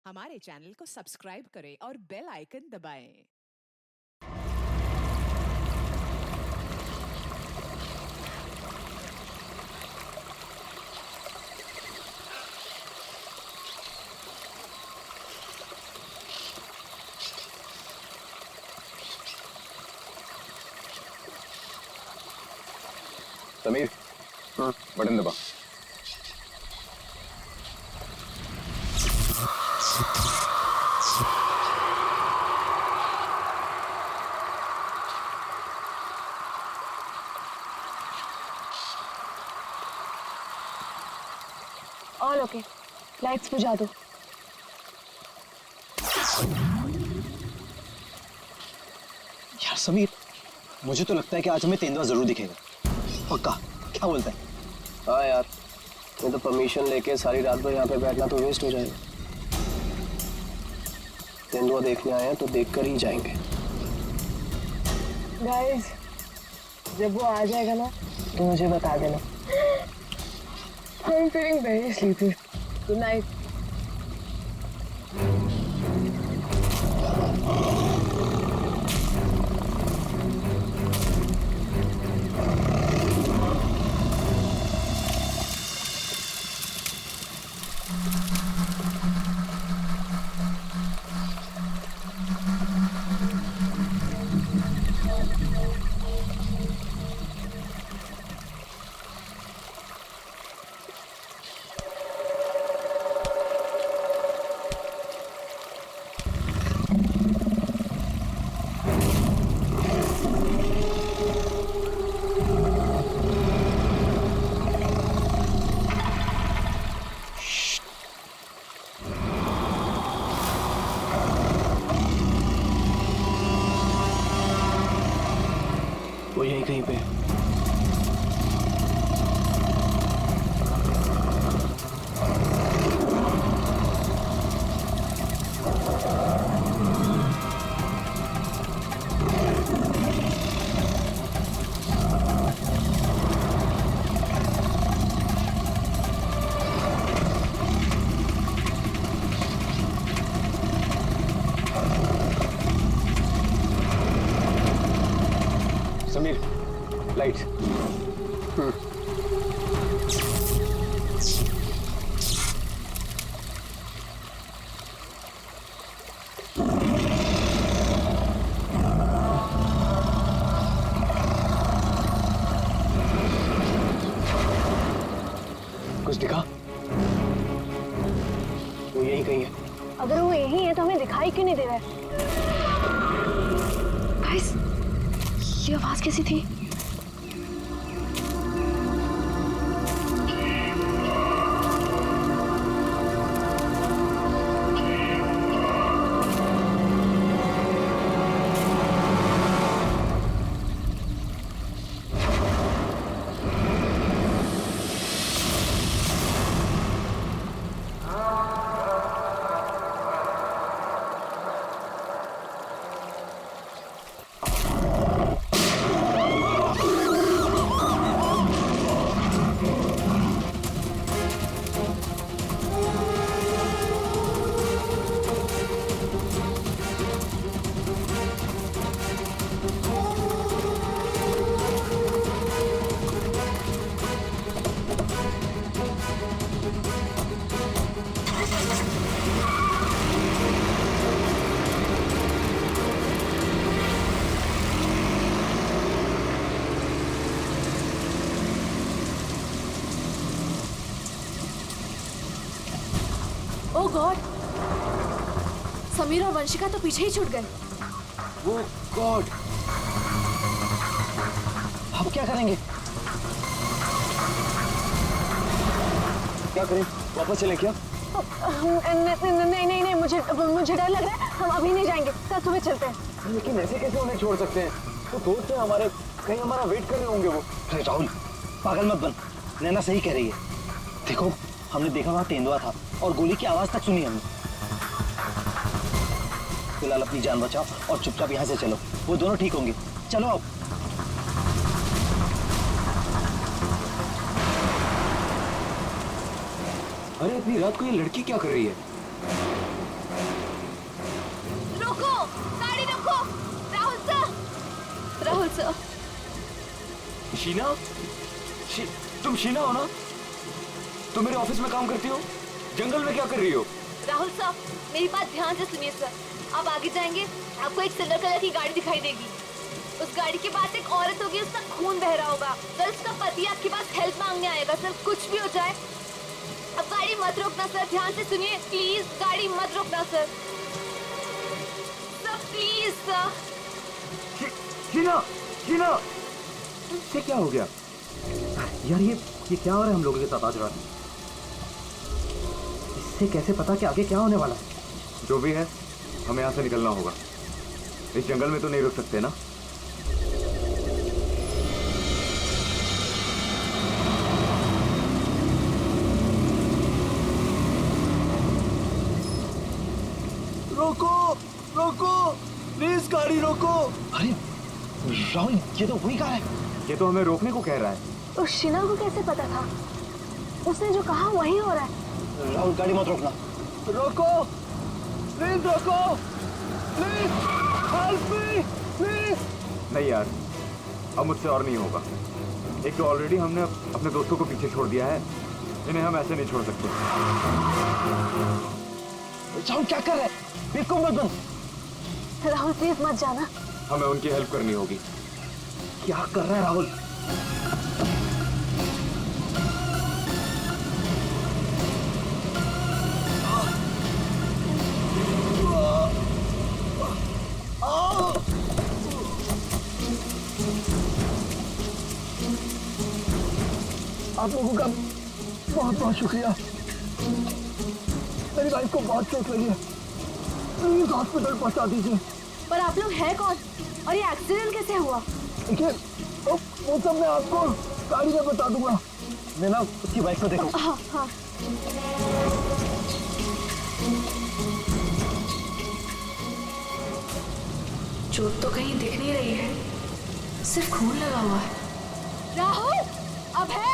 हमारे चैनल को सब्सक्राइब करें और बेल आइकन दबाएं। समीर, बटन दबा। ऑल ओके, लाइट्स बुझा दो। यार समीर, मुझे तो लगता है कि आज हमें तेंदुआ जरूर दिखेगा। पक्का? क्या बोलता है? हाँ यार, मैं तो परमिशन लेके सारी रात भर यहाँ पे बैठना तो वेस्ट हो जाएगा। तेंदुआ देखने आए हैं तो देखकर ही जाएंगे। गाइस, जब वो आ जाएगा ना तो मुझे बता देना। I'm feeling very sleepy. Good night. वो यहीं कहीं पे है। समीर, लाइट्स। कुछ दिखा? वो यहीं कहीं है। अगर वो यही है तो हमें दिखाई क्यों नहीं दे रहा है? गाइस, ये आवाज कैसी थी? ओह गॉड, समीर और वंशिका तो पीछे ही छूट गए। वो गॉड, अब क्या करेंगे? क्या करें? वापस चलें क्या? नहीं नहीं नहीं, मुझे डर लग रहा है। हम अभी नहीं जाएंगे, कल सुबह चलते हैं। लेकिन ऐसे कैसे उन्हें छोड़ सकते हैं? वो दोस्त हैं हमारे, कहीं हमारा वेट कर रहे होंगे वो। अरे राहुल, पागल मत बन। नैना सही कह रही है। देखो, हमने देखा वहां तेंदुआ था और गोली की आवाज तक सुनी हमने। फिलहाल अपनी जान बचाओ और चुपचाप यहाँ से चलो। वो दोनों ठीक होंगे। चलो अब। अरे इतनी रात को ये लड़की क्या कर रही है? रोको, गाड़ी रोको। Rahul sir, Rahul sir. शीना, तुम शीना हो ना? तुम मेरे ऑफिस में काम करती हो? जंगल में क्या कर रही हो? राहुल साहब, मेरी बात ध्यान से सुनिए सर। आप आगे जाएंगे, आपको एक सिल्वर कलर की गाड़ी दिखाई देगी। उस गाड़ी के पास एक औरत होगी, उसका खून बह रहा होगा। सर, उसका पति आपके पास हेल्प मांगने आएगा। सर, कुछ भी हो जाए, अब गाड़ी मत रोकना सर। ध्यान से सुनिए प्लीज, गाड़ी मत रोकना sir. Sir please sir. Sheena, Sheena, ये क्या हो गया यार? ये क्या हो रहा है हम लोगों के साथ आज रात? इससे कैसे पता कि आगे क्या होने वाला है? जो भी है, हमें यहाँ से निकलना होगा। इस जंगल में तो नहीं रुक सकते ना। रोको, रोको, प्लीज गाड़ी रोको। अरे राहुल, ये तो वही कार है। ये तो हमें रोकने को कह रहा है। उस शीना को कैसे पता था? उसने जो कहा वही हो रहा है। राहुल, गाड़ी मत रोकना। रोको, प्लीज रोको, प्लीज हेल्प मी, प्लीज। नहीं यार, अब मुझसे और नहीं होगा। एक तो ऑलरेडी हमने अपने दोस्तों को पीछे छोड़ दिया है, इन्हें हम ऐसे नहीं छोड़ सकते। राहुल क्या कर रहे हैं? बिल्कुल मत बंद। राहुल प्लीज मत जाना। हमें उनकी हेल्प करनी होगी। क्या कर रहा है राहुल? आप लोगों का बहुत बहुत शुक्रिया। मेरी वाइफ को बहुत चोट लगी है, प्लीज हॉस्पिटल पहुंचा दीजिए। पर आप लोग हैं कौन और ये एक्सीडेंट कैसे हुआ? देखिए, वो सब मैं आपको गाड़ी में बता दूंगा। मैं ना उसकी वाइफ को देखो। हाँ हाँ। चोट तो कहीं दिख नहीं रही है, सिर्फ खून लगा हुआ है। राहुल, अब है?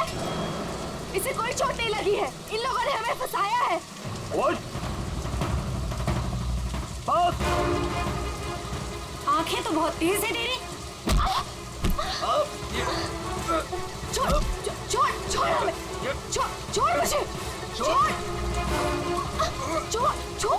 इसे कोई चोट नहीं लगी है। इन लोगों ने हमें फंसाया है। आंखें तो बहुत तेज है तेरी। छोड़, छोड़, छोड़ हमें। छोड़, छोड़ मुझे। छोड़, छोड़, छोड़।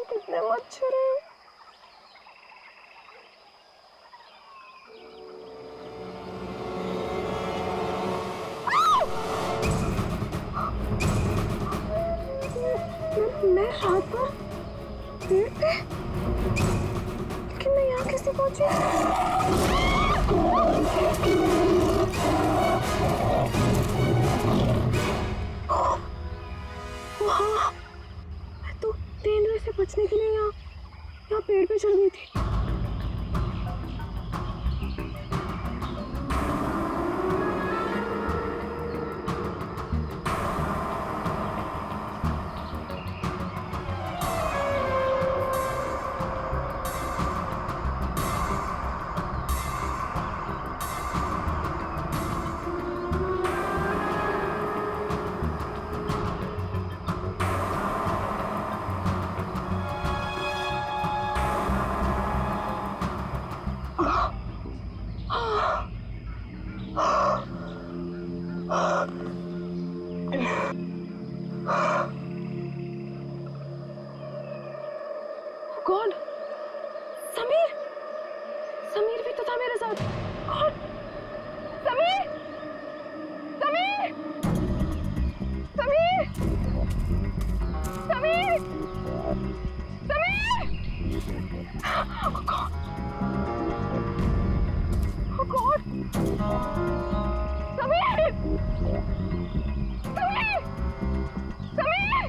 कितने मच्छर हैं। मैं रात भर पेड़ पे, लेकिन मैं यहाँ कैसे पहुंची? वहाँ मैं तो तेंदुए से बचने के लिए यहाँ पेड़ पे चढ़ गई थी। कौन? समीर, समीर भी तो था मेरे साथ। कौन? समीर, समीर, समीर, समीर, समीर। कौन? कौन? समीर, समीर, समीर।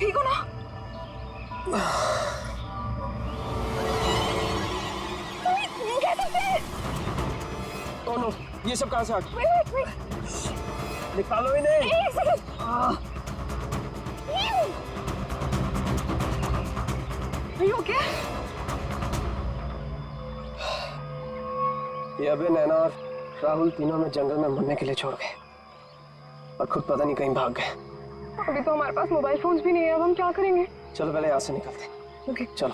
ठीक हो ना? ओ नो, ये सब कहाँ से आ गया? निकालो इन्हें। ओके? ये अबे नैना और राहुल तीनों में जंगल में मरने के लिए छोड़ गए और खुद पता नहीं कहीं भाग गए। अभी तो हमारे पास मोबाइल फोन्स भी नहीं है, अब हम क्या करेंगे? चलो पहले यहाँ से निकलते हैं। ओके। चलो।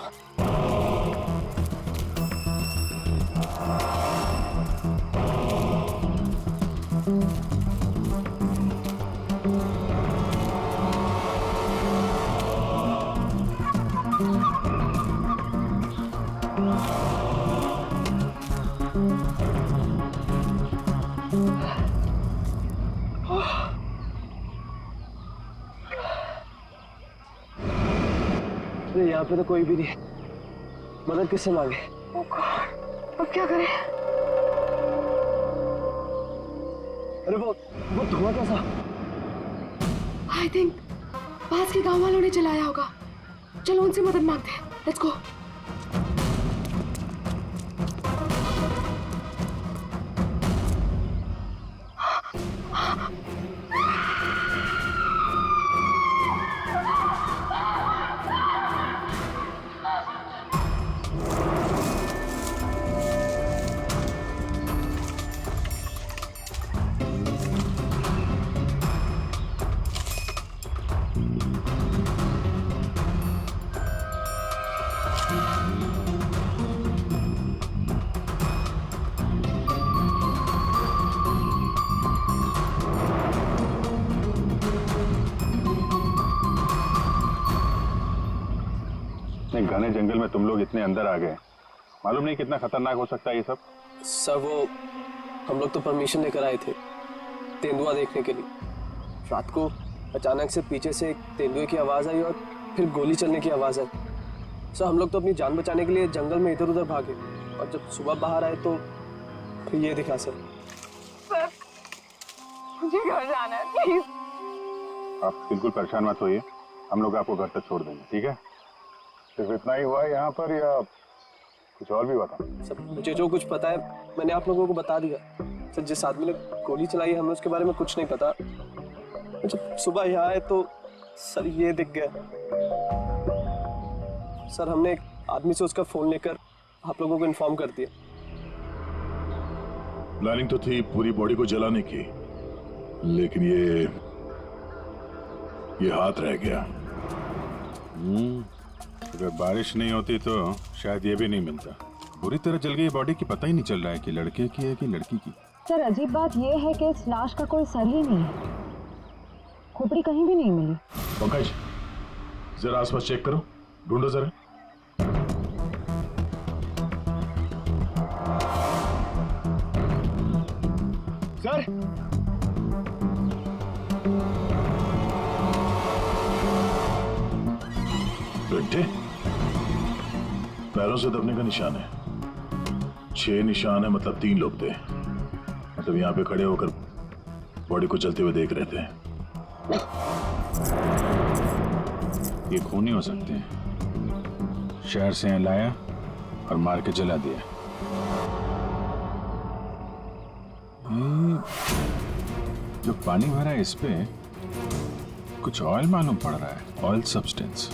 अरे यहाँ पे तो कोई भी नहीं है। मदद किससे मांगे? अब क्या करें? अरे वो धुआं कैसा? आई थिंक पास के गांव वालों ने चलाया होगा। चलो उनसे मदद मांगते हैं। Let's go. इतने घने जंगल में तुम लोग इतने अंदर आ गए, मालूम नहीं कितना खतरनाक हो सकता है ये सब। सर वो हम लोग तो परमिशन लेकर आए थे तेंदुआ देखने के लिए। रात को अचानक से पीछे से एक तेंदुए की आवाज आई और फिर गोली चलने की आवाज आई। सर हम लोग तो अपनी जान बचाने के लिए जंगल में इधर उधर भागे और जब सुबह बाहर आए तो फिर ये दिखा सर। मुझे घर जाना है, प्लीज। आप बिल्कुल परेशान मत होइए, हम लोग आपको घर तक छोड़ देंगे, ठीक है? सिर्फ इतना ही हुआ है यहाँ पर या कुछ और भी हुआ था? सर मुझे जो कुछ पता है मैंने आप लोगों को बता दिया। सर जिस आदमी ने गोली चलाई है हमें उसके बारे में कुछ नहीं पता। जब सुबह यहाँ आए तो सर ये दिख गया। सर हमने एक आदमी से उसका फोन लेकर आप लोगों को इन्फॉर्म कर दिया। प्लानिंग तो थी पूरी बॉडी को जलाने की, लेकिन ये हाथ रह गया। अगर बारिश नहीं होती तो शायद ये भी नहीं मिलता। बुरी तरह जल गई बॉडी की, पता ही नहीं चल रहा है कि लड़के की है कि लड़की की। सर अजीब बात यह है कि इस लाश का कोई सर ही नहीं है, खोपड़ी कहीं भी नहीं मिली। पंकज जरा आसपास चेक करो, ढूंढो जरा। सर गड्ढे, पैरों से दबने का निशान है। 6 निशान है, मतलब 3 लोग थे। मतलब यहाँ पे खड़े होकर बॉडी को जलते हुए देख रहे थे। ये खूनी हो सकते हैं। शहर से लाया और मार के जला दिया। जो पानी भरा है इस पे कुछ ऑयल मालूम पड़ रहा है, ऑयल सब्सटेंस।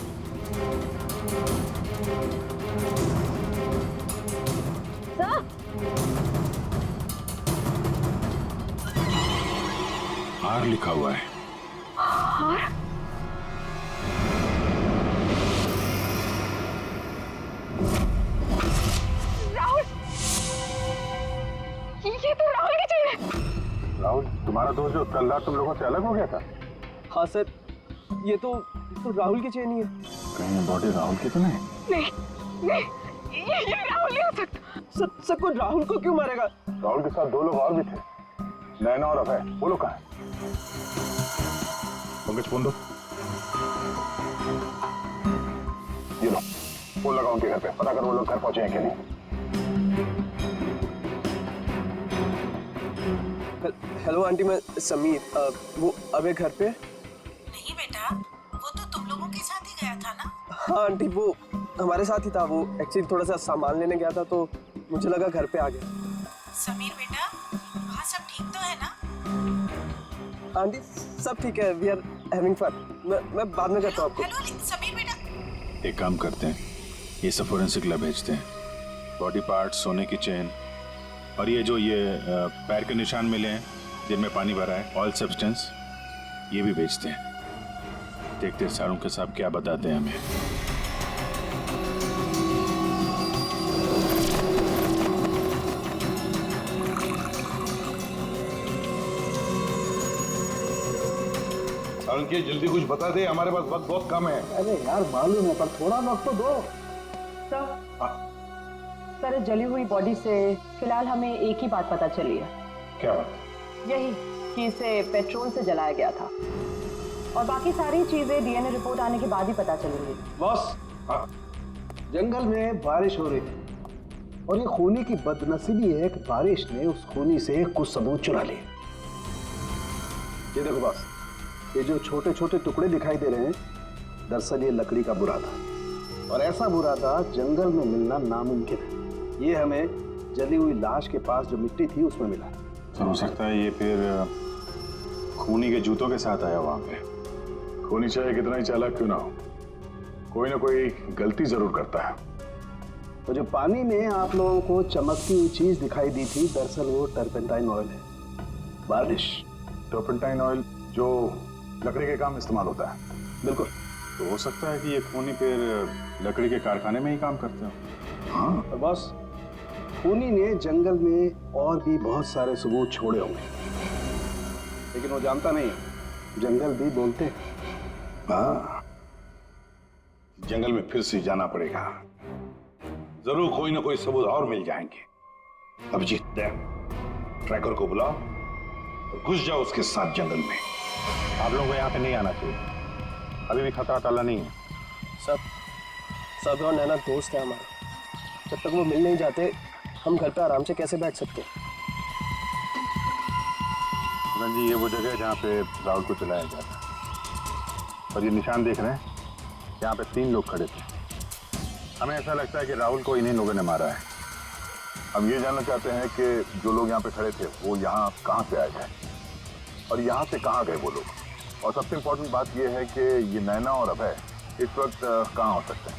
आर लिखा हुआ है। और राहुल, ये तो राहुल की चेन है। राहुल तुम्हारा दोस्त जो कल रात तुम लोगों से अलग हो गया था? हाँ सर ये तो राहुल की चेन ही है। कहीं बॉडी राहुल की तो नहीं? नहीं नहीं, ये राहुल नहीं हो सकता। सर कोई राहुल को क्यों मारेगा? राहुल के साथ 2 लोग और भी थे, नैना और अभय। वो लोग कहाँ हैं? पंकज फोन दो। ये लो, फोन लगाओ उनके घर पे, पता करो वो लोग घर पहुंचे हैं कि नहीं। हेलो आंटी, मैं समीर। वो अबे घर पे? नहीं बेटा, वो तो तुम लोगों के साथ गया था ना? हाँ आंटी, वो हमारे साथ ही था। वो एक्चुअली थोड़ा सा सामान लेने गया था तो मुझे लगा घर पे आ गया। समीर बेटा, वहाँ सब ठीक तो है ना? आंटी सब ठीक है, वी आर हैविंग फन। मैं बाद में करता हूँ आपको। हेलो समीर बेटा। एक काम करते हैं, ये सब फोरेंसिक लैब भेजते हैं। बॉडी पार्ट, सोने की चेन और ये जो पैर के निशान मिले हैं जिनमें पानी भरा है, ऑयल सब्सटेंस, ये भी भेजते हैं। देखते हैं सारों के साहब क्या बताते हैं हमें। सारुण जल्दी कुछ बता दे, हमारे पास वक्त बहुत कम है। अरे यार मालूम है, पर थोड़ा वक्त तो दो। सर, जली हुई बॉडी से फिलहाल हमें एक ही बात पता चली है। क्या बात? यही कि इसे पेट्रोल से जलाया गया था, और बाकी सारी चीजें डीएनए रिपोर्ट आने के बाद ही पता चलेंगी। बॉस, जंगल में बारिश हो रही थी और ये खूनी की बदनसीबी है कि बारिश ने उस खूनी से कुछ सबूत चुरा लिए। ये देखो बॉस, ये जो छोटे छोटे टुकड़े दिखाई दे रहे हैं, दरअसल ये लकड़ी का बुरा था, और ऐसा बुरा था जंगल में मिलना नामुमकिन है। ये हमें जली हुई लाश के पास जो मिट्टी थी उसमें मिला। तो हो सकता है ये फिर खूनी के जूतों के साथ आया वहां पे। खूनी चाहे कितना ही चालाक क्यों ना हो, कोई ना कोई गलती जरूर करता है। तो जो पानी में आप लोगों को चमकती हुई चीज दिखाई दी थी, दरअसल वो टर्पेंटाइन ऑयल है, वार्निश। टर्पेंटाइन ऑयल जो लकड़ी के काम इस्तेमाल होता है? बिल्कुल। तो हो सकता है कि ये खूनी फिर लकड़ी के कारखाने में ही काम करते हो। हाँ, और बस खूनी ने जंगल में और भी बहुत सारे सबूत छोड़े होंगे, लेकिन वो जानता नहीं है जंगल भी बोलते हैं। हाँ, जंगल में फिर से जाना पड़ेगा, जरूर कोई ना कोई सबूत और मिल जाएंगे। अभिजीत, ट्रैकर को बुलाओ और घुस जाओ उसके साथ जंगल में। आप लोगों को यहाँ पे नहीं आना चाहिए, अभी भी खतरा टला नहीं है। सब और नैना दोस्त है हमारे, जब तक वो मिल नहीं जाते हम घर पे आराम से कैसे बैठ सकते हैं? जी, ये वो जगह है जहाँ पे राहुल को चलाया जाता है, और ये निशान देख रहे हैं, यहाँ पे 3 लोग खड़े थे। हमें ऐसा लगता है कि राहुल को इन्हीं लोगों ने मारा है। हम ये जानना चाहते हैं कि जो लोग यहाँ पे खड़े थे वो यहाँ कहाँ से आए थे और यहाँ से कहाँ गए वो लोग। और सबसे इम्पोर्टेंट बात यह है कि ये नैना और अभय इस वक्त कहाँ हो सकते हैं।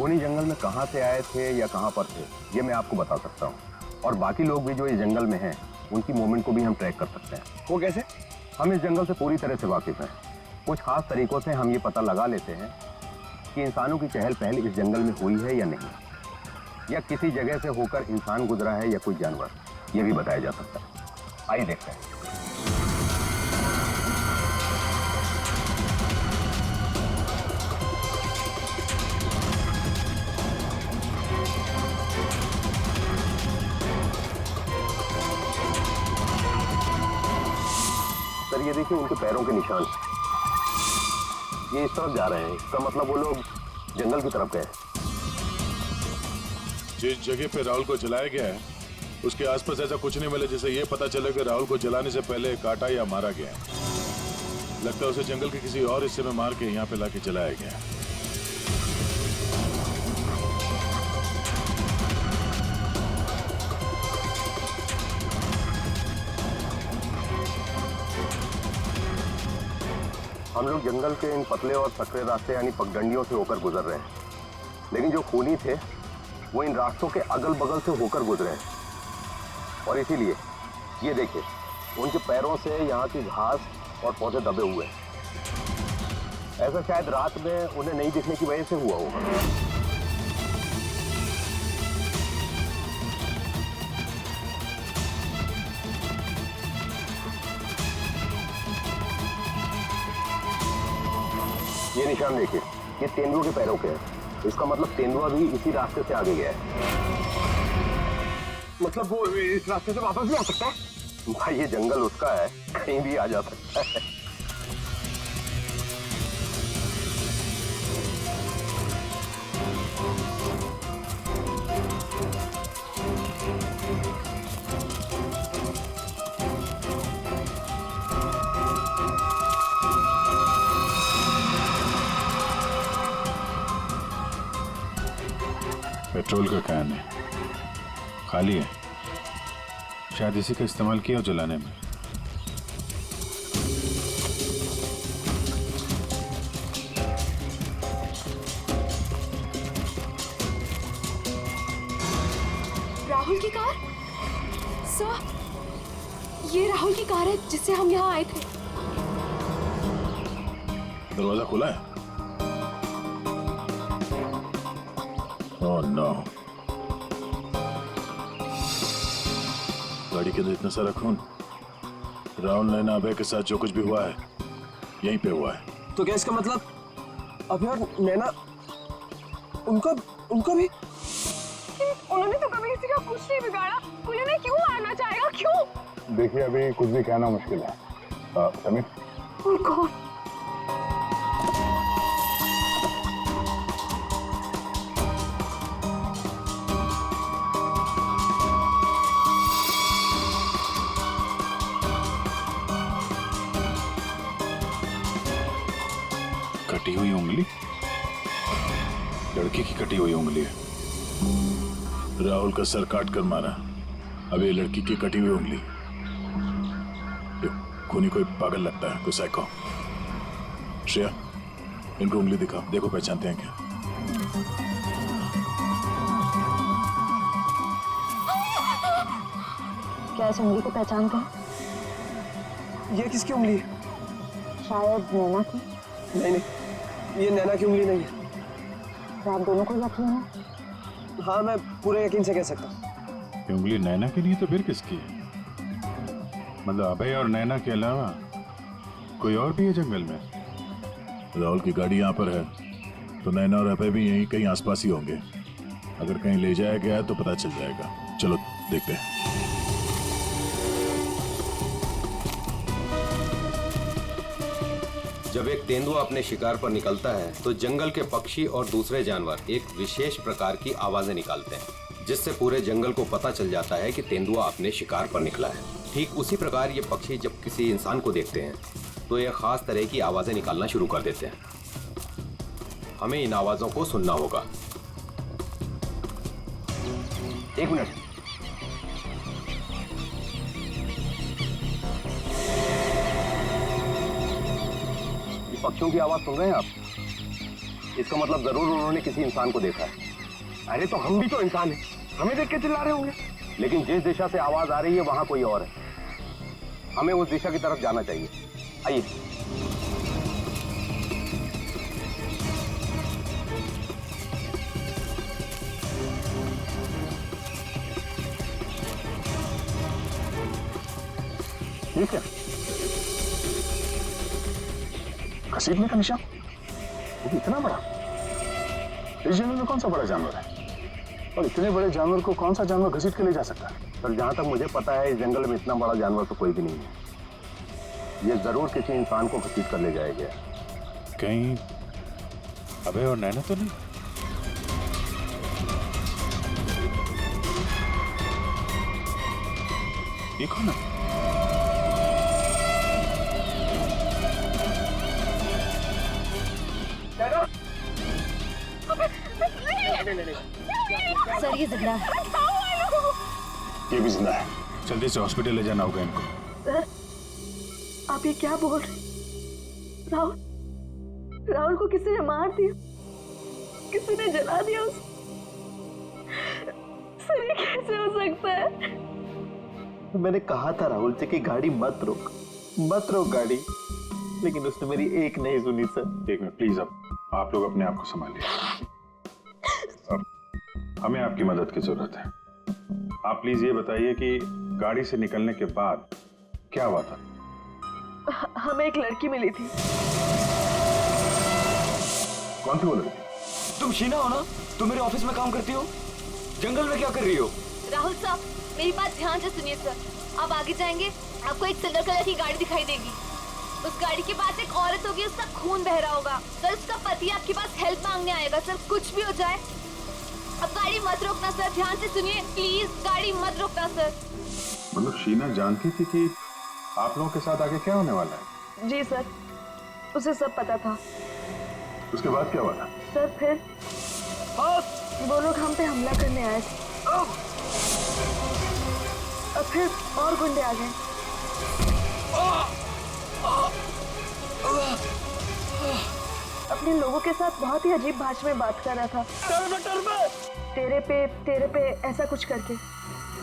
उन्हीं जंगल में कहाँ से आए थे या कहाँ पर थे, ये मैं आपको बता सकता हूँ। और बाकी लोग भी जो इस जंगल में हैं, उनकी मूवमेंट को भी हम ट्रैक कर सकते हैं। वो कैसे? हम इस जंगल से पूरी तरह से वाकिफ हैं। कुछ खास तरीकों से हम ये पता लगा लेते हैं कि इंसानों की चहल पहल इस जंगल में हुई है या नहीं, या किसी जगह से होकर इंसान गुजरा है या कोई जानवर, ये भी बताया जा सकता है। आइए देखते हैं। सर ये देखिए उनके पैरों के निशान, ये इस तरफ जा रहे हैं। इसका मतलब वो लोग जंगल की तरफ गए। जिस जगह पे राहुल को जलाया गया है उसके आसपास ऐसा कुछ नहीं मिला जिससे ये पता चले कि राहुल को जलाने से पहले काटा या मारा गया है। लगता है उसे जंगल के किसी और हिस्से में मार के यहाँ पे लाके जलाया गया है। हम लोग जंगल के इन पतले और सकरे रास्ते यानी पगडंडियों से होकर गुजर रहे हैं, लेकिन जो खूनी थे वो इन रास्तों के अगल बगल से होकर गुजरे हैं। और इसीलिए ये देखिए उनके पैरों से यहाँ की घास और पौधे दबे हुए हैं। ऐसा शायद रात में उन्हें नहीं दिखने की वजह से हुआ होगा। ये निशान देखिए, ये तेंदुए के पैरों के हैं। इसका मतलब तेंदुआ भी इसी रास्ते से आगे गया है। मतलब वो इस रास्ते से वापस भी आ सकता है? भाई ये जंगल उसका है, कहीं भी आ जा सकता है। पेट्रोल का कैन है, खाली है। शायद इसी का इस्तेमाल किया हो जलाने में। राहुल की कार? सर, ये राहुल की कार है जिससे हम यहाँ आए थे। दरवाजा खुला है? Oh no. गाड़ी के अंदर इतना सारा खून। राहुल नैना अभय के साथ जो कुछ भी हुआ है यहीं पे हुआ है। तो क्या इसका मतलब अभय और नैना उनका भी? उन्होंने तो कभी किसी का कुछ नहीं बिगाड़ा, कोई उन्हें क्यों मारना चाहेगा, क्यों? देखिए अभी कुछ भी कहना मुश्किल है। समीर, और कौन? कटी हुई उंगली? लड़की की कटी हुई उंगली है। राहुल का सर काट कर मारा, अब ये लड़की की कटी हुई उंगली। ये खूनी कोई पागल लगता है, कोई साइको। श्रेया, इनको उंगली दिखाओ, देखो पहचानते हैं क्या। क्या इस उंगली को पहचानते हैं? ये किसकी उंगली है? शायद नैना की। नहीं, ये नैना की उंगली नहीं है। क्या आप दोनों को यकीन है? हाँ, मैं पूरे यकीन से कह सकता हूँ। ये उंगली नैना की नहीं तो फिर किसकी है? मतलब अभय और नैना के अलावा कोई और भी है जंगल में? राहुल की गाड़ी यहाँ पर है तो नैना और अभय भी यहीं कहीं आसपास ही होंगे। अगर कहीं ले जाया गया है तो पता चल जाएगा। चलो देखते हैं। जब एक तेंदुआ अपने शिकार पर निकलता है तो जंगल के पक्षी और दूसरे जानवर एक विशेष प्रकार की आवाजें निकालते हैं, जिससे पूरे जंगल को पता चल जाता है कि तेंदुआ अपने शिकार पर निकला है। ठीक उसी प्रकार ये पक्षी जब किसी इंसान को देखते हैं तो ये खास तरह की आवाजें निकालना शुरू कर देते हैं। हमें इन आवाजों को सुनना होगा। एक मिनट, पक्षियों की आवाज सुन रहे हैं आप? इसका मतलब जरूर उन्होंने किसी इंसान को देखा है। अरे तो हम भी तो इंसान हैं, हमें देख के चिल्ला रहे होंगे। लेकिन जिस दिशा से आवाज आ रही है वहां कोई और है। हमें उस दिशा की तरफ जाना चाहिए। आइए। ठीक है, घसीटने का निशान, वो भी इतना बड़ा। इस जंगल में कौन सा बड़ा जानवर है? और इतने बड़े जानवर को कौन सा जानवर घसीट के ले जा सकता है? पर जहां तक मुझे पता है इस जंगल में इतना बड़ा जानवर तो कोई भी नहीं है। ये जरूर किसी इंसान को घसीट कर ले जाएगा। कहीं अभय और नैना तो नहीं? ये कौन है? सर ये जिंदा है। ये भी जिंदा है। जल्दी से हॉस्पिटल ले जाना होगा इनको। सर, आप ये क्या बोल रहे? राहुल को किसी ने मार दिया, किसी ने जला दिया उसे। सर ये कैसे हो सकता है? मैंने कहा था राहुल से कि गाड़ी मत रोक गाड़ी, लेकिन उसने मेरी एक नहीं सुनी सर। एक मिनट प्लीज, अब आप लोग अपने आप को संभालिए। अब हमें आपकी मदद की जरूरत है। आप प्लीज ये बताइए कि गाड़ी से निकलने के बाद क्या हुआ था? हमें एक लड़की मिली थी। कौन थी वो लड़की? तुम शीना हो ना? तुम मेरे ऑफिस में काम करती हो? जंगल में क्या कर रही हो? राहुल साहब, मेरी बात ध्यान से सुनिए सर। आप आगे जाएंगे, आपको एक सिल्वर कलर की गाड़ी दिखाई देगी। उस गाड़ी के पास एक औरत होगी, उसका खून बह रहा होगा। सर उसका पति आपके पास हेल्प मांगने आएगा। सर कुछ भी हो जाए, अब गाड़ी मत रोकना सर। ध्यान से सुनिए प्लीज, गाड़ी मत रोकना सर। मतलब शीना जानती थी कि आप लोगों के साथ आगे क्या होने वाला है? जी सर, उसे सब पता था। उसके बाद क्या हुआ था? सर फिर वो लोग हम पे हमला करने आए थे और फिर और गुंडे आ गए। अपने लोगों के साथ बहुत ही अजीब भाषा में बात कर रहा था, तेरे पे ऐसा कुछ करके।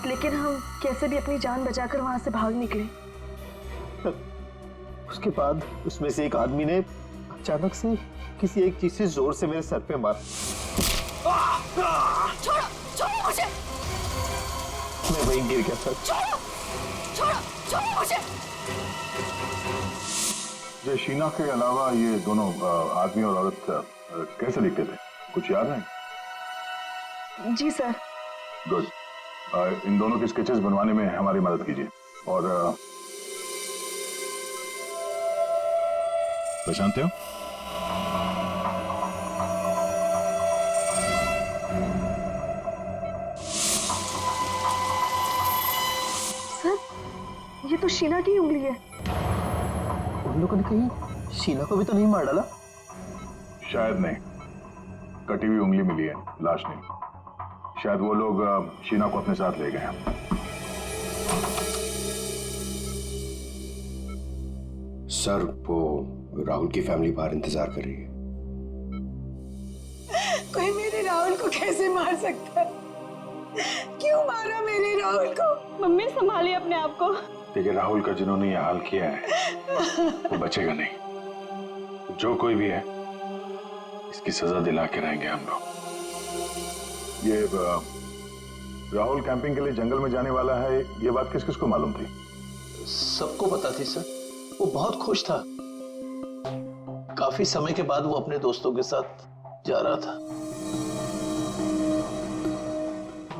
लेकिन हम कैसे भी अपनी जान बचाकर वहां से भाग निकले। उसके बाद उसमें से एक आदमी ने अचानक से किसी एक चीज से जोर से मेरे सर पे मारा। छोड़ो छोड़ो मुझे। मैं वहीं गिर गया सर। छोड़ो छोड़ो छोड़ो मुझे। ये शीना के अलावा ये दोनों आदमी और औरत कैसे दिखते थे, कुछ याद है? जी सर। गुड। इन दोनों के स्केचेस बनवाने में हमारी मदद कीजिए। और पहचानते हो? सर ये तो शीना की उंगली है। उन लोगों ने कहीं शीना को भी तो नहीं मार डाला? शायद नहीं, कटी हुई उंगली मिली है, लाश नहीं। शायद वो लोग शीना को अपने साथ ले गए हैं। सर वो राहुल की फैमिली बाहर इंतजार कर रही है। कोई मेरे राहुल को कैसे मार सकता है? क्यों मारा मेरे राहुल को? मम्मी संभालिए अपने आप को। देखिए, राहुल का जिन्होंने ये हाल किया है वो बचेगा नहीं। जो कोई भी है इसकी सजा दिला के रहेंगे हम लोग। ये राहुल कैंपिंग के लिए जंगल में जाने वाला है, ये बात किस किस को मालूम थी? सबको पता थी सर। वो बहुत खुश था। काफी समय के बाद वो अपने दोस्तों के साथ जा रहा था।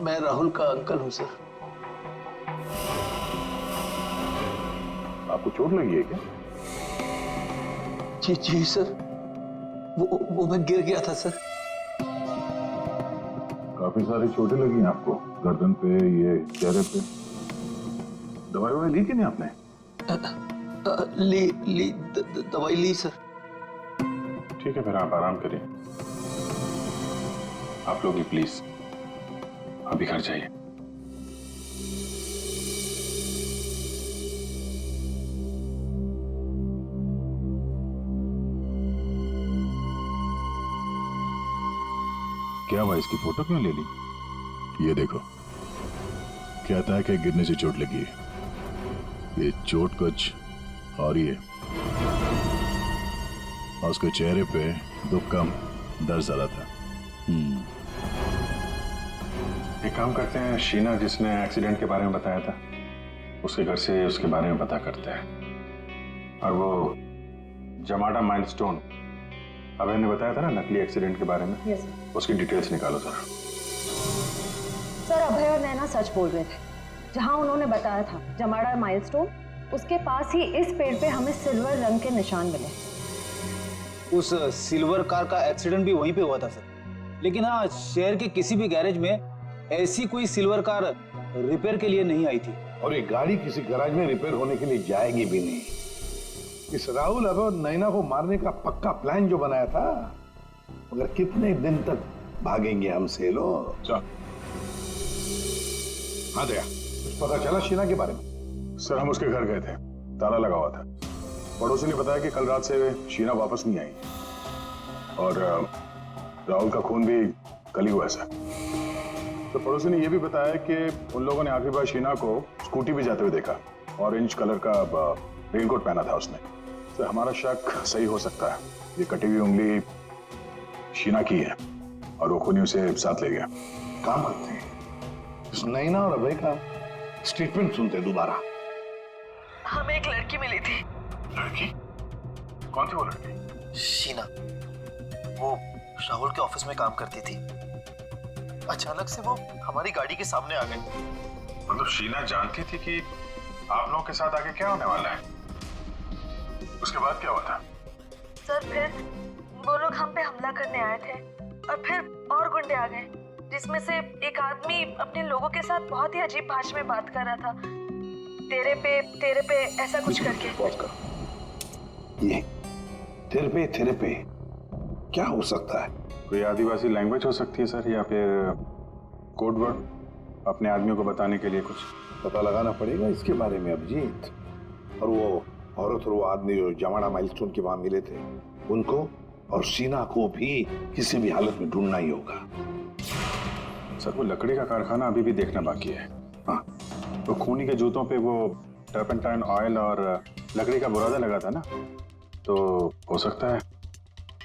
मैं राहुल का अंकल हूं सर। आपको चोट लगी है क्या? जी जी सर, वो मैं गिर गया था सर। काफी सारी चोटें लगी हैं आपको, गर्दन पे, ये चेहरे पे। दवाई ली कि नहीं आपने? दवाई ली सर। ठीक है, फिर आप आराम करिए। आप लोग भी प्लीज अभी घर जाइए। क्या हुआ, इसकी फोटो क्यों ले ली? ये देखो, कहता है कि गिरने से चोट लगी है। ये चोट कुछ और ही है। और उसके चेहरे पे दुख कम, दर्द ज्यादा था। एक काम करते हैं, शीना जिसने एक्सीडेंट के बारे में बताया था उसके घर से उसके बारे में पता करते हैं। और वो जमाडा माइलस्टोन अभय ने बताया था ना, नकली एक्सीडेंट के बारे में, यस उसकी डिटेल्स निकालो सर। सर अभय और नैना सच बोल रहे थे। जहां उन्होंने बताया था जमाड़ा माइलस्टोन, उसके पास ही इस पेड़ पे हमें सिल्वर रंग के निशान मिले। उस सिल्वर कार का एक्सीडेंट भी वहीं पे हुआ था सर। लेकिन हाँ, शहर के किसी भी गैरेज में ऐसी कोई सिल्वर कार रिपेयर के लिए नहीं आई थी। और ये गाड़ी किसी गैराज में रिपेयर होने के लिए जाएगी भी नहीं। इस राहुल और नैना को मारने का पक्का प्लान जो बनाया था, मगर कितने दिन तक भागेंगे हमसे लोग? हाँ दया, कुछ पता चला शीना के बारे में? सर हम उसके घर गए थे, ताला लगा हुआ था। पड़ोसी ने बताया कि कल रात से शीना वापस नहीं आई और राहुल का खून भी कल ही हुआ है सर। तो पड़ोसी ने यह भी बताया कि उन लोगों ने आखिरी बार शीना को स्कूटी पे जाते हुए देखा। ऑरेंज कलर का रेनकोट पहना था उसने। तो हमारा शक सही हो सकता है, ये कटी हुई उंगली शीना की है और वो खूनी उसे साथ ले गया। काम करते हैं, इस नैना और अभय का स्टेटमेंट सुनते हैं दोबारा। हमें एक लड़की मिली थी। लड़की? कौन थी वो लड़की? शीना, वो राहुल के ऑफिस में काम करती थी। अचानक से वो हमारी गाड़ी के सामने आ गई। मतलब शीना जानती थी कि आप लोगों के साथ आगे क्या होने वाला है? उसके बाद क्या हुआ था? सर फिर वो लोग हम पे हमला करने आए थे और फिर और गुंडे आ गए, जिसमें से एक आदमी अपने लोगों के साथ बहुत ही अजीब भाषा में बात कर रहा था, तेरे पे ऐसा कुछ करके। ये तेरे पे क्या हो सकता है? कोई आदिवासी लैंग्वेज हो सकती है सर, या फिर कोड वर्ड अपने आदमियों को बताने के लिए कुछ? पता लगाना पड़ेगा इसके बारे में अभिजीत। और वो औरत और वो आदमी जो जमाड़ा माइलस्टोन के वहां मिले थे, उनको और शीना को भी किसी भी हालत में ढूंढना ही होगा। सर वो लकड़ी का कारखाना अभी भी देखना बाकी है। हाँ, तो खूनी के जूतों पे वो टर्पेंटाइन ऑयल और लकड़ी का बुरादा लगा था ना, तो हो सकता है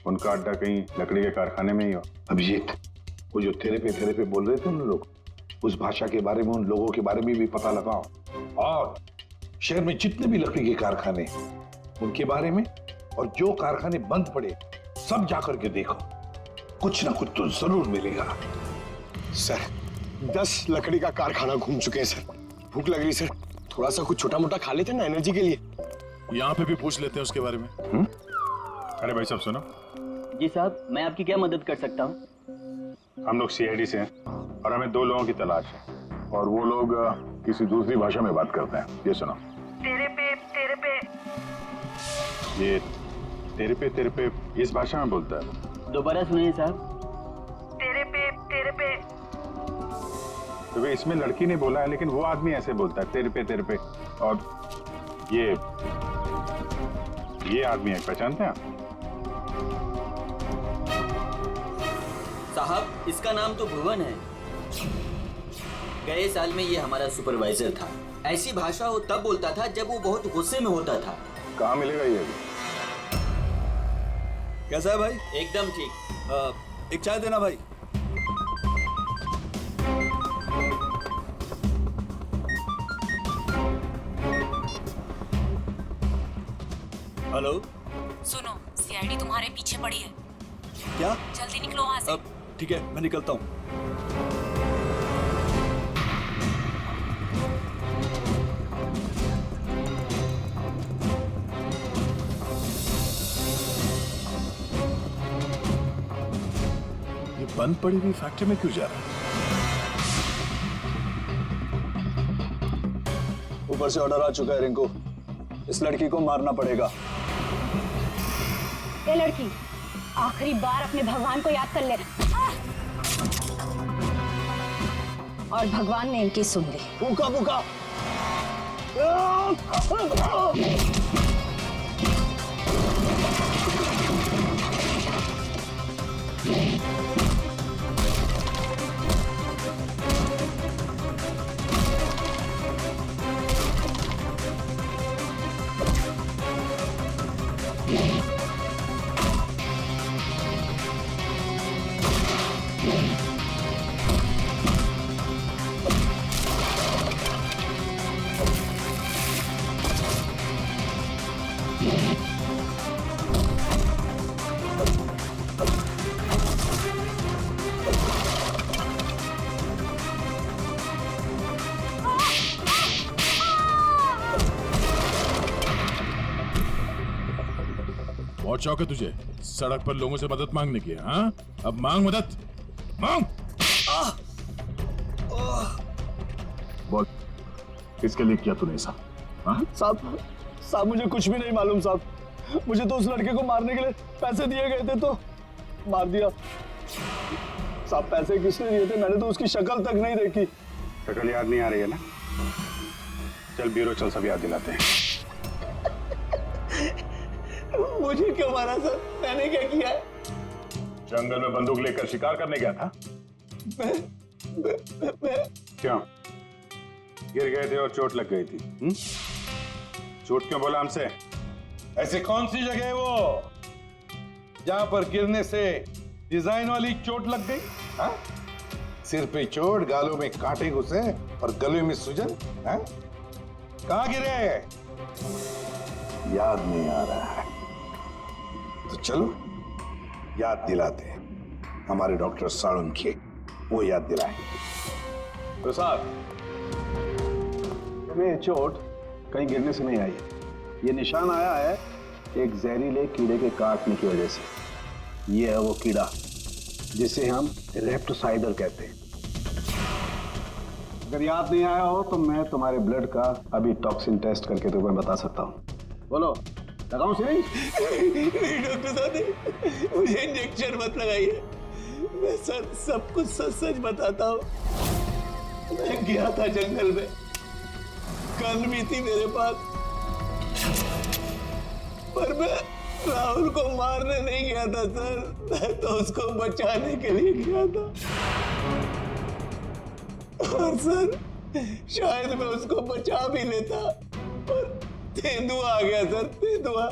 उनका अड्डा कहीं लकड़ी के कारखाने में ही हो। अभिजीत, वो जो तेरे पे बोल रहे थे उन लोग, उस भाषा के बारे में, उन लोगों के बारे में भी पता लगाओ, और शहर में जितने भी लकड़ी के कारखाने उनके बारे में, और जो कारखाने बंद पड़े सब जाकर के देखो, कुछ ना कुछ तो जरूर मिलेगा। सर 10 लकड़ी का कारखाना घूम चुके हैं सर। भूख लग रही सर, थोड़ा सा कुछ छोटा मोटा खा लेते ना एनर्जी के लिए। यहाँ पे भी पूछ लेते हैं उसके बारे में। अरे भाई साहब सुनो। जी साहब, मैं आपकी क्या मदद कर सकता हूँ? हम लोग सीआईडी से हैं और हमें 2 लोगों की तलाश है, और वो लोग किसी दूसरी भाषा में बात करते हैं। ये सुनो। तेरे पे ये तेरे पे इस भाषा में बोलता है। दोबारा सुनिए साहब। तेरे पे तो वे इसमें लड़की ने बोला है, लेकिन वो आदमी ऐसे बोलता है तेरे पे। और ये आदमी है, पहचानते हैं आप? साहब इसका नाम तो भुवन है। गए साल में ये हमारा सुपरवाइजर था। ऐसी भाषा वो तब बोलता था जब वो बहुत गुस्से में होता था। कहाँ मिलेगा ये? कैसा है भाई? एकदम ठीक। एक चाय देना भाई। हेलो, सुनो, सीआईडी तुम्हारे पीछे पड़ी है। क्या? जल्दी निकलो वहाँ से। ठीक है, मैं निकलता हूँ। ये बंद पड़ी हुई फैक्ट्री में क्यों जा रहा है? ऊपर से ऑर्डर आ चुका है रिंकू, इस लड़की को मारना पड़ेगा। ये लड़की, आखिरी बार अपने भगवान को याद कर ले। और भगवान ने इनकी सुन ली। भूखा भूखा। बहुत शौक है तुझे सड़क पर लोगों से मदद मांगने की? हाँ, अब मांग मदद, मांग। बोल, किसके लिए किया तूने ऐसा? साहब मुझे कुछ भी नहीं मालूम साहब। मुझे तो उस लड़के को मारने के लिए पैसे दिए गए थे तो मार दिया। साहब पैसे किसने दिए थे? मैंने तो उसकी शक्ल तक नहीं देखी। शक्ल याद नहीं आ रही है ना? चल ब्यूरो चल, सब याद दिलाते हैं। मुझे क्यों मारा सर? मैंने क्या किया है? जंगल में बंदूक लेकर शिकार करने गया था। क्यों? गिर गए थे और चोट लग गई थी। चोट क्यों बोला हमसे? ऐसे कौन सी जगह है वो जहां पर गिरने से डिजाइन वाली चोट लग गई? हा? सिर पे चोट, गालों में कांटे घुसे और गले में सूजन। कहां गिरे? याद नहीं आ रहा है तो चलो याद दिलाते हैं। हमारे डॉक्टर साळुंखे वो याद दिलाएंगे। तो साहब, तुम्हें चोट कहीं गिरने से नहीं आई है। ये निशान आया है एक जहरीले कीड़े के काटने की वजह से। ये है वो कीड़ा जिसे हम रेप्टोसाइडर कहते हैं। अगर याद नहीं आया हो तो मैं तुम्हारे ब्लड का अभी टॉक्सिन टेस्ट करके तुम्हें बता सकता हूँ। बोलो, लगाऊं सिरिंज? नहीं डॉक्टर साहब, मुझे इंजेक्शन मत लगाइए। मैं सर सब कुछ सच सच बताता हूँ। मैं गया था जंगल में, गन भी थी मेरे पास, पर मैं राहुल को मारने नहीं गया था सर, मैं तो उसको बचाने के लिए गया था। और सर शायद मैं उसको बचा भी लेता, पर तेंदुआ आ गया सर, तेंदुआ।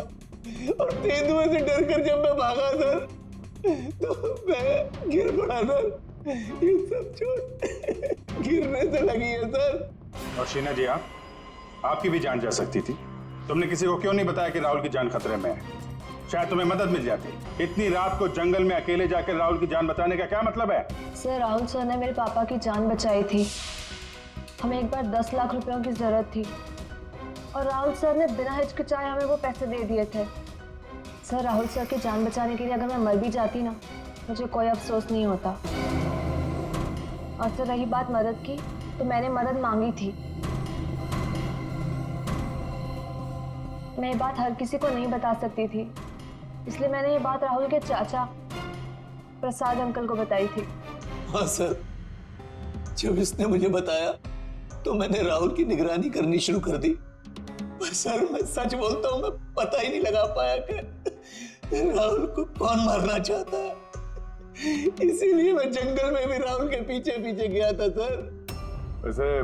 और तेंदुए से डरकर जब मैं भागा सर, तो मैं गिर पड़ा सर। ये सब चोट गिरने से लगी है सर। और शीना जी, आपकी भी जान जा सकती थी। तुमने किसी को क्यों नहीं बताया कि राहुल की जान खतरे में है? शायद तुम्हें मदद मिल जाती। इतनी रात को जंगल में अकेले जाकर राहुल की जान बचाने का क्या मतलब है? सर, राहुल सर ने मेरे पापा की जान बचाई थी। हमें एक बार 10 लाख रुपयों की जरूरत थी और राहुल सर ने बिना हिचकिचाए हमें वो पैसे दे दिए थे। सर, राहुल सर की जान बचाने के लिए अगर मैं मर भी जाती ना, मुझे कोई अफसोस नहीं होता। और सर, रही बात मदद की, तो मैंने मदद मांगी थी। मैं ये बात हर किसी को नहीं बता सकती थी, इसलिए मैंने ये बात राहुल के चाचा प्रसाद अंकल को बताई थी। हाँ सर, जब इसने मुझे बताया तो मैंने राहुल की निगरानी करनी शुरू कर दी। पर सर, मैं सच बोलता हूँ, मैं पता ही नहीं लगा पाया कि राहुल को कौन मारना चाहता है। इसीलिए मैं जंगल में भी राहुल के पीछे पीछे गया था सर। वैसे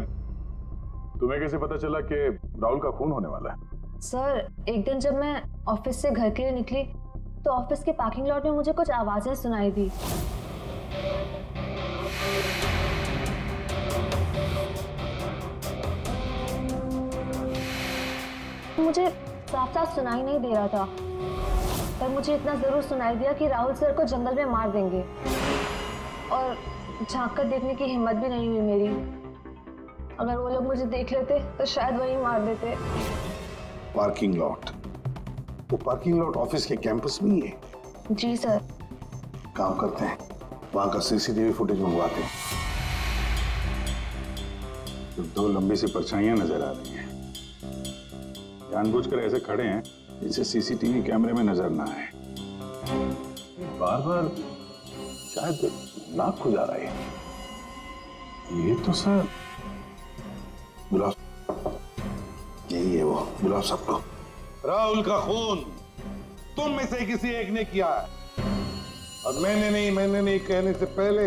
तुम्हें कैसे पता चला कि राहुल का खून होने वाला है? सर, एक दिन जब मैं ऑफिस से घर के लिए निकली तो ऑफिस के पार्किंग लॉट में मुझे कुछ आवाजें सुनाई दी। मुझे साफ साफ सुनाई नहीं दे रहा था, पर मुझे इतना जरूर सुनाई दिया कि राहुल सर को जंगल में मार देंगे। और झांक कर देखने की हिम्मत भी नहीं हुई मेरी। अगर वो लोग मुझे देख लेते तो शायद वही मार देते। Parking lot? वो पार्किंग लॉट ऑफिस के कैंपस में ही है? जी सर। काम करते हैं, वहां का सीसीटीवी फुटेज मंगवाते हैं। तो 2 लंबी सी परछाइयां नजर आ रही हैं। जानबूझकर ऐसे खड़े हैं जिससे सीसीटीवी कैमरे में नजर ना आए। बार बार शायद नाक खुजा रहा है। ये तो सर बुलाओ, यही है वो, बुलाओ सबको। राहुल का खून तुम में से किसी एक ने किया है, और मैंने नहीं कहने से पहले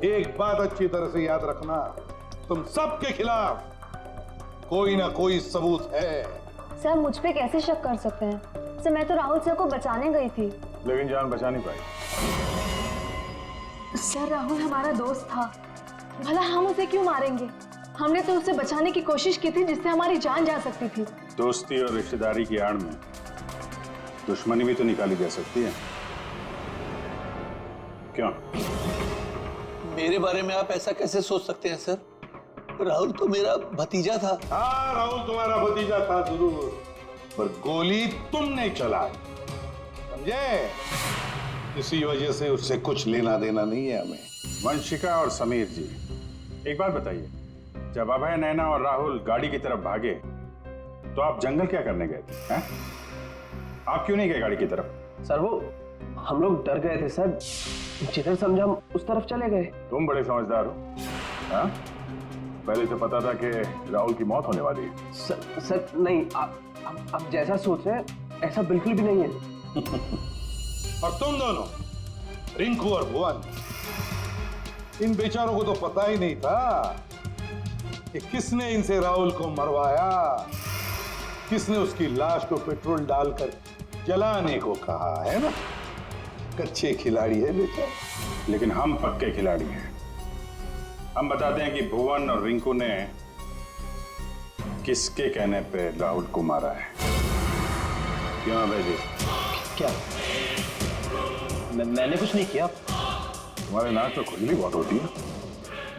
एक बात अच्छी तरह से याद रखना, तुम सबके खिलाफ कोई ना कोई सबूत है। सर, मुझ पे कैसे शक कर सकते हैं? सर, मैं तो राहुल सर को बचाने गई थी। लेकिन जान बचा नहीं पाई। सर, राहुल हमारा दोस्त था, भला हम उसे क्यों मारेंगे? हमने तो उसे बचाने की कोशिश की थी जिससे हमारी जान जा सकती थी। दोस्ती और रिश्तेदारी की आड़ में दुश्मनी भी तो निकाली जा सकती है, क्यों? मेरे बारे में आप ऐसा कैसे सोच सकते हैं सर? राहुल तो मेरा भतीजा था। हाँ, राहुल तुम्हारा भतीजा था जरूर, पर गोली तुमने चलाई, समझे? इसी वजह से उससे कुछ लेना देना नहीं है हमें। वंशिका और समीर जी, एक बात बताइए, जब अभय, नैना और राहुल गाड़ी की तरफ भागे तो आप जंगल क्या करने गए थे? हैं? आप क्यों नहीं गए गाड़ी की तरफ? सर, वो हम लोग डर गए थे सर, जिधर समझा हम उस तरफ चले गए। तुम बड़े समझदार हो। हाँ? पहले से पता था कि राहुल की मौत होने वाली है। सर नहीं, आप जैसा सोच रहे हैं ऐसा बिल्कुल भी नहीं है। और तुम दोनों, रिंकू और भुवन, इन बेचारों को तो पता ही नहीं था कि किसने इनसे राहुल को मरवाया, किसने उसकी लाश को पेट्रोल डालकर जलाने को कहा, है ना? कच्चे खिलाड़ी है बेटा। लेकिन हम पक्के खिलाड़ी हैं। हम बताते हैं कि भुवन और रिंकू ने किसके कहने पे राहुल को मारा है। क्यों अभय जी? क्या? मैंने कुछ नहीं किया। तुम्हारे नाक तो खुजली बहुत होती है,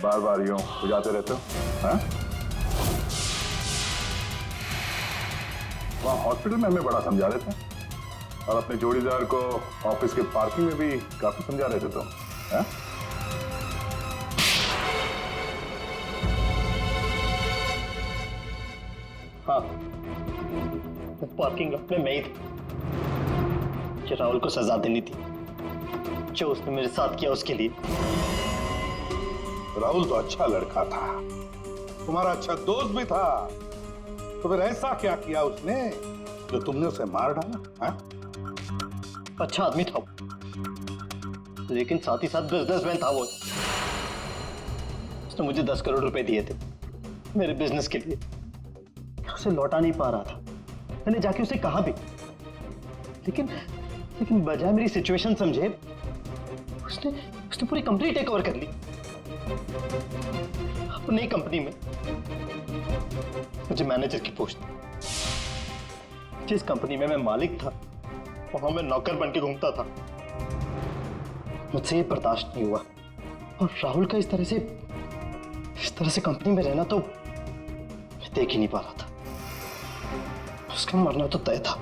बार बार यूं खुजाते रहते हो। हाँ? वहाँ हॉस्पिटल में हमें बड़ा समझा रहे थे, और अपने जोड़ीदार को ऑफिस के पार्किंग में भी काफी समझा रहे थे तुम। हाँ? हाँ, पार्किंग लॉट में मैं ही था। राहुल को सजा देनी थी, जो उसने मेरे साथ किया उसके लिए। राहुल तो अच्छा लड़का था, तुम्हारा अच्छा दोस्त भी था, तो फिर ऐसा क्या किया उसने जो तुमने उसे मार डाला? हाँ? अच्छा आदमी था, लेकिन साथ ही साथ बिजनेसमैन था वो। उसने मुझे 10 करोड़ रुपए दिए थे मेरे बिजनेस के लिए। उसे लौटा नहीं पा रहा था, मैंने जाके उसे कहा भी, लेकिन बजाय मेरी सिचुएशन समझे उसने पूरी कंपनी टेक ओवर कर ली। अपनी कंपनी में मुझे मैनेजर की पोस्ट, जिस कंपनी में मैं मालिक था वहां मैं नौकर बन के घूमता था। मुझसे ये बर्दाश्त नहीं हुआ, और राहुल का इस तरह से कंपनी में रहना तो मैं देख ही नहीं पा रहा था। उसका मरना तो तय था,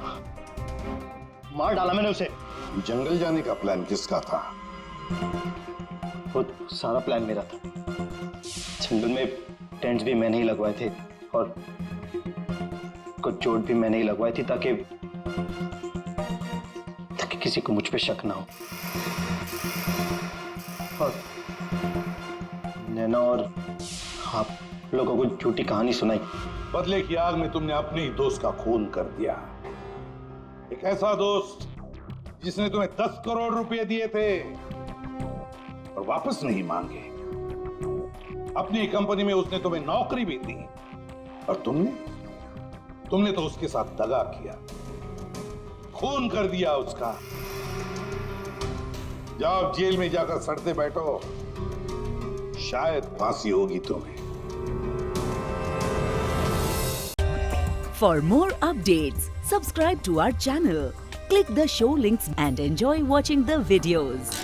मार डाला मैंने उसे। जंगल जाने का प्लान किसका था? वो सारा प्लान मेरा था। जंगल में टेंट्स भी मैंने ही लगवाए थे, और कुछ चोट भी मैंने ही लगवाई थी ताकि किसी को मुझ पे शक ना हो। और नैना और आप लोगों को झूठी कहानी सुनाई। बदले की आग में तुमने अपने ही दोस्त का खून कर दिया। एक ऐसा दोस्त जिसने तुम्हें 10 करोड़ रुपए दिए थे और वापस नहीं मांगे। अपनी कंपनी में उसने तुम्हें नौकरी भी दी, और तुमने तो उसके साथ दगा किया, खून कर दिया उसका। जाओ जेल में जाकर सड़ते बैठो, शायद फांसी होगी तुम्हें। For more updates, subscribe to our channel, click the show links and enjoy watching the videos.